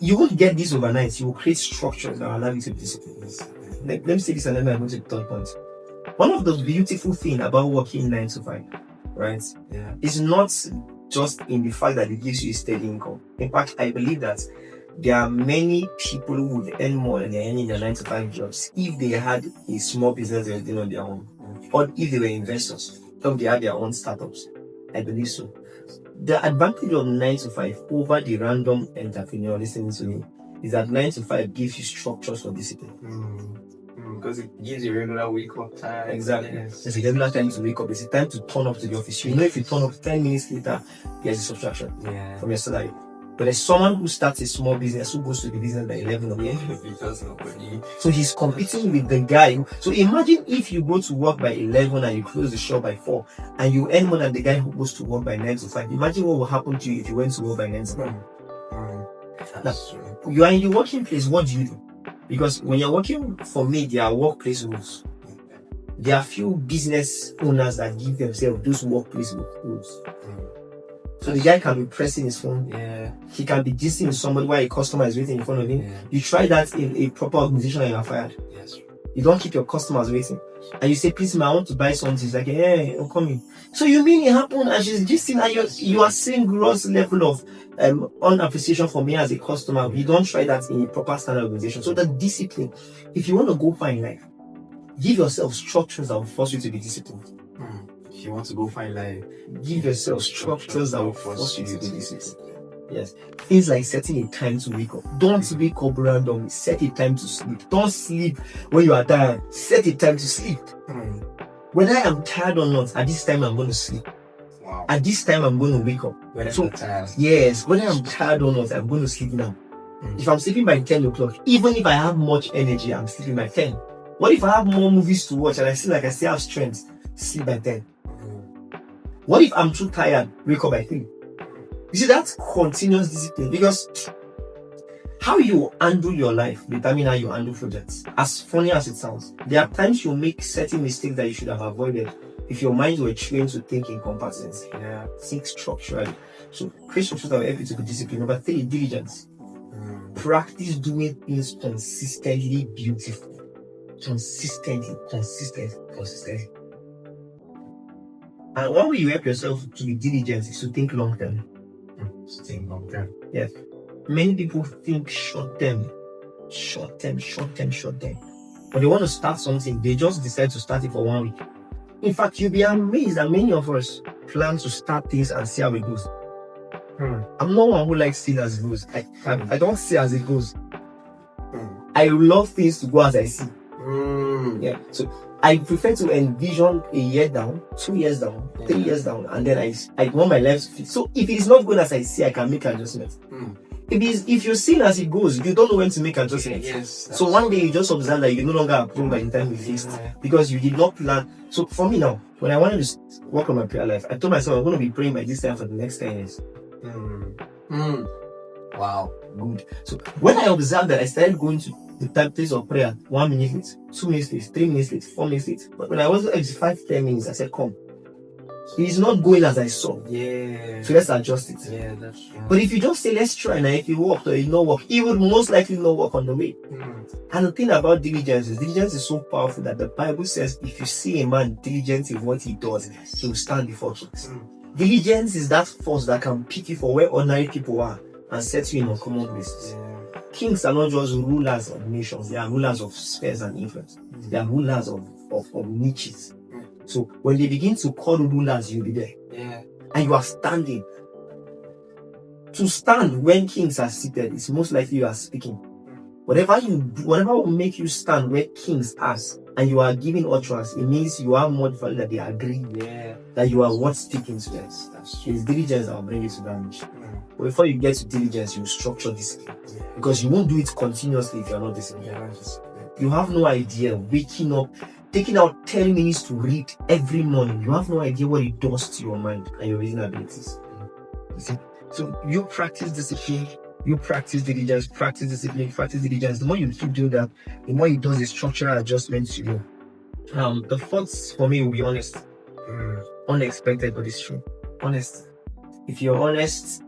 you won't get this overnight. You will create structures that allow you to be disciplined. Let me say this and then I'm going to the third point. One of the beautiful things about working 9 to 5, right? Yeah. Is not just in the fact that it gives you a steady income. In fact, I believe that there are many people who would earn more than they're earning in their 9 to 5 jobs if they had a small business they were doing on their own, or if they were investors, or if they had their own startups. I believe so. The advantage of 9 to 5 over the random entrepreneur listening to me is that 9 to 5 gives you structures for discipline. Because it gives you regular wake up time. Exactly. Yes. There's a regular time to wake up. There's a time to turn up to the office. You know, if you turn up 10 minutes later, there's a subtraction from your salary. But there's someone who starts a small business who goes to the business by 11 o'clock. Because nobody. So he's competing with the guy. So imagine if you go to work by 11 and you close the shop by 4 and you earn more than the guy who goes to work by 9 to 5. Imagine what will happen to you if you went to work by 9 to 5. Now, you are in the working place. What do you do? Because when you're working, for me, there are workplace rules. There are few business owners that give themselves those workplace rules. So the guy can be pressing his phone. Yeah. He can be gisting somebody while a customer is waiting in front of him. Yeah. You try that in a proper organization and you are fired. Yes. You don't keep your customers waiting. And you say, please, man, I want to buy something. He's like, hey, I'm coming. So you mean it happened and she's gisting and you are seeing gross level of unappreciation for me as a customer. You don't try that in a proper standard organization. So the discipline, if you want to go far in life, give yourself structures that will force you to be disciplined. If you want to go find life, give yourself structures that will force you to be disciplined. Yes. Things like setting a time to wake up. Don't wake up randomly. Set a time to sleep. Don't sleep when you are tired. Set a time to sleep. Whether I am tired or not, at this time I'm going to sleep. Wow. At this time I'm going to wake up. When So, I'm tired. yes, whether I'm tired or not, I'm going to sleep now. If I'm sleeping by 10 o'clock, even if I have much energy, I'm sleeping by 10. What if I have more movies to watch and I feel like I still have strength? Sleep by 10. What if I'm too tired? Wake up by 3. You see, that's continuous discipline, because how you handle your life determines how you handle projects. As funny as it sounds, there are times you make certain mistakes that you should have avoided if your mind were trained to think in compartments. Yeah. Think structurally. So create structures that will help you to be disciplined. Number 3, diligence. Practice doing things consistently beautiful. Consistently. And one way you help yourself to be diligent is to think long term. Think long term. Yes. Many people think short term. But they want to start something, they just decide to start it for 1 week. In fact, you'll be amazed that many of us plan to start things and see how it goes. I'm not one who likes seeing as it goes. I don't see as it goes. I love things to go as I see. Yeah. So I prefer to envision a year down, 2 years down, 3 years down, and then I want my life to fit. So if it is not going as I see, I can make adjustments. If you're seeing as it goes, you don't know when to make adjustments. Yes. So one day you just observe that you no longer approve by the time you fixed because you did not plan. So for me now, when I wanted to work on my prayer life, I told myself I'm going to be praying by this time for the next 10 years. Wow. Good. So when I observed that, I started going to the place of prayer 1 minute late, 2 minutes late, 3 minutes late, 4 minutes late. But when I was at 5-10 minutes, I said, come. It's not going as I saw. Yeah. So let's adjust it. Yeah, that's true. But if you just say, let's try now, if it worked or it not work, it will most likely not work on the way. And the thing about diligence is so powerful that the Bible says if you see a man diligent in what he does, he will stand before kings. Diligence is that force that can pick you for where ordinary people are and set you in uncommon places. Kings are not just rulers of nations, they are rulers of spheres and influence. They are rulers of niches. So when they begin to call rulers, you'll be there. Yeah. And you are standing. To stand when kings are seated, it's most likely you are speaking. Whatever will make you stand where kings are, and you are giving utterance, it means you have more value that they agree that you are worth speaking to. Yes, that's true. It's diligence that will bring you to that mission. But before you get to diligence, you structure discipline. Because you won't do it continuously if you are not disciplined. You have no idea waking up, taking out 10 minutes to read every morning. You have no idea what it does to your mind and your reasoning abilities. You see? So you practice discipline, you practice diligence, practice discipline, practice diligence. The more you keep doing that, the more it does the structural adjustments you know. The fourth for me will be honest. Unexpected, but it's true. Honest. If you're honest,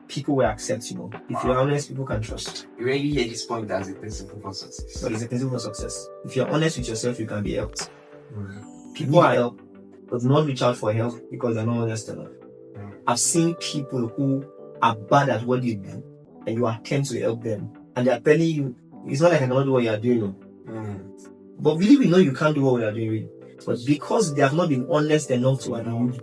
people will accept you. If you're honest, people can trust. You really hear this point as a principle for success. But it's a principle for success. If you're honest with yourself, you can be helped. Mm. People are helped, but not reach out for help because they're not honest enough. Mm. I've seen people who are bad at what they do, and you attempt to help them, and they're telling you, it's not like I cannot do what you're doing. No. But really, we know you can't do what you're doing. But because they have not been honest enough to admit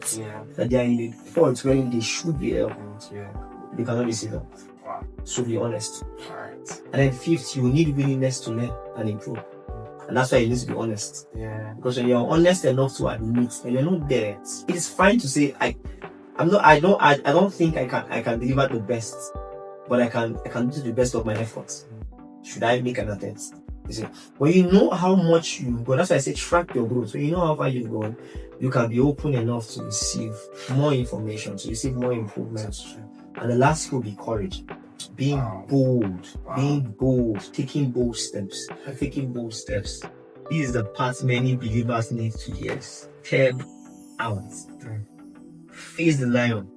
that they are in the fault when they should be helped, they cannot receive help. Wow. So be honest. Alright. And then fifth, you need willingness to learn and improve. And that's why you need to be honest. Yeah. Because when you're honest enough to admit and you're not there, it's fine to say I don't think I can deliver the best, but I can do the best of my efforts. Should I make an attempt? You see, when you know how much you've gone, that's why I say track your growth. When you know how far you've gone, you can be open enough to receive more information, to receive more improvements. And the last will be courage. Being bold, taking bold steps. This is the part many believers need to hear. Step out. Face the lion.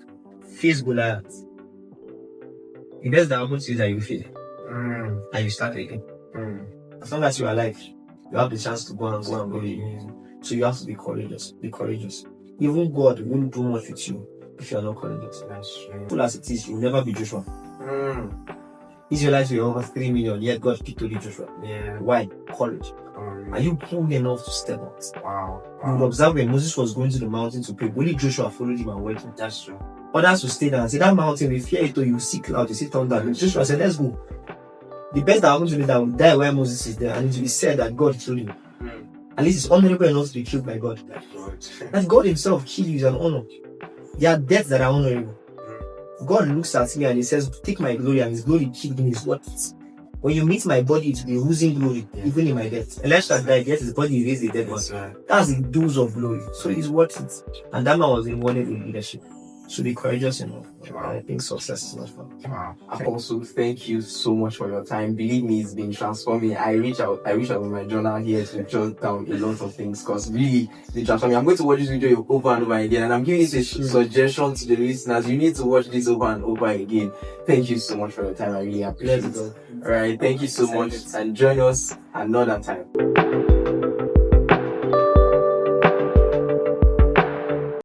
Face Goliath. The best that happens to you is that you fail. And you start again. As long as you are alive, you have the chance to go again. So you have to be courageous. Be courageous. Even God won't do much with you if you are not courageous. That's true. Full as it is, you will never be Joshua. Israelites were over 3 million, yet God picked only Joshua. Yeah. Why? Courage. Are you bold enough to step out? Wow. You will observe when Moses was going to the mountain to pray, only Joshua followed him and went home. That's true. Others will stay there and say, that mountain, we fear it, or you see cloud, you see thunder. And Joshua said, let's go. The best that happens to me that will die where Moses is there, and it will be said that God killed him. At least it's honorable enough to be killed by God. That's good. That God himself killed you is an honor. There are deaths that are honorable. God looks at me and he says, take my glory, and his glory killed me is worth it. When you meet my body, it will be losing glory, even in my death. Unless I die, yes, his body raised the dead one. That's the dose of glory. So it's worth it. And that man was rewarded in leadership. So be courageous enough. Wow. I think success is not fun. Wow. Also, thank you so much for your time. Believe me, it's been transforming. I reach out with my journal here to jot down a lot of things because really, it's transforming. I'm going to watch this video over and over again, and I'm giving this a suggestion to the listeners. You need to watch this over and over again. Thank you so much for your time. I really appreciate it. Alright, thank you so much, and join us another time.